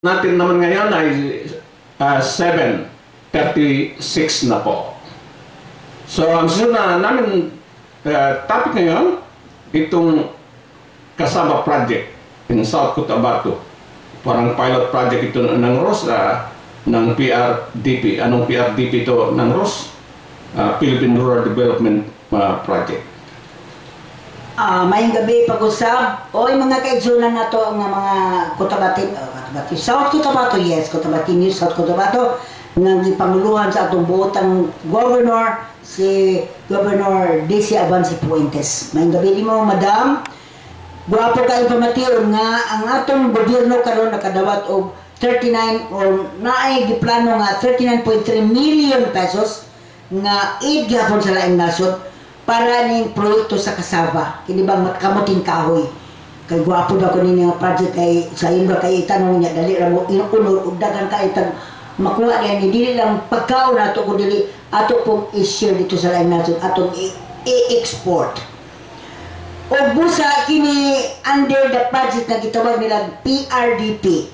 natin naman ngayon ay 7:36 na po. So ang sunod na namin topic ngayon, itong Kasaba Project in South Cotabato. Parang pilot project ito ng ROS, ng PRDP. Anong PRDP ito ng ROS? Philippine Rural Development Project. Mayong gabi pag-usap. Oy mga kaigsunan na to nga mga Cotabato, South Cotabato, yes, Cotabato News, South Cotabato, nga gipanguluhan sa atong buotang governor, si Governor DC Avance Puentes. Mayong gabi di mo, madam. Guwapo ka information nga ang atong gobyerno karon nakadawat og 39 or naay giplano nga 39.3 million pesos nga aid gyapon sa laing nasod para ning proyekto sa Kasaba. Kini bang kamuting kahoy. Kay guwapo daw ko nini nga project kay sa imbra kay itanong niya dali ra mo inuunod ug dagan ka itang makuha niya ni dili lang pagkaon nato kun dili ato pong i-share dito sa laing nasod atong i-export. O busa kini under the project na gitawag nila PRDP,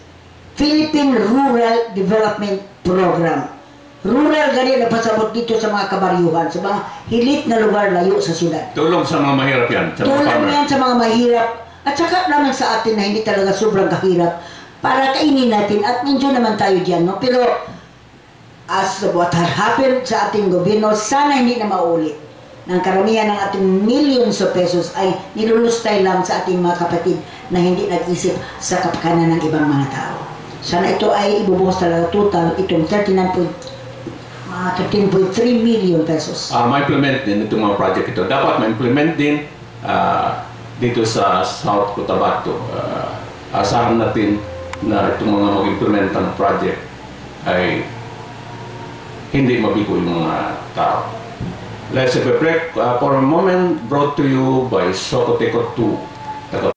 Philippine Rural Development Program. Rural gani na pasabot dito sa mga kabaryuhan, sa mga hilit na lugar layo sa syudad. Tulong sa mga mahirap yan. Tulong yan sa mga mahirap. At saka naman sa atin na hindi talaga sobrang kahirap para kainin natin at medyo naman tayo dyan. No? Pero as what happened sa ating gobyerno, sana hindi na maulit. Ng karamihan ng ating millions of pesos ay nilulustay lang sa ating mga kapatid na hindi nag-isip sa kapakanan ng ibang mga tao. Sana ito ay ibubuhos talaga total itong 13.3 million pesos. Ma-implement din itong mga project ito. Dapat ma-implement din dito sa South Cotabato. Asahan natin na itong mga mag-implement ng project ay hindi mabigo yung mga tao. Let's have a break for a moment, brought to you by Socoteco 2.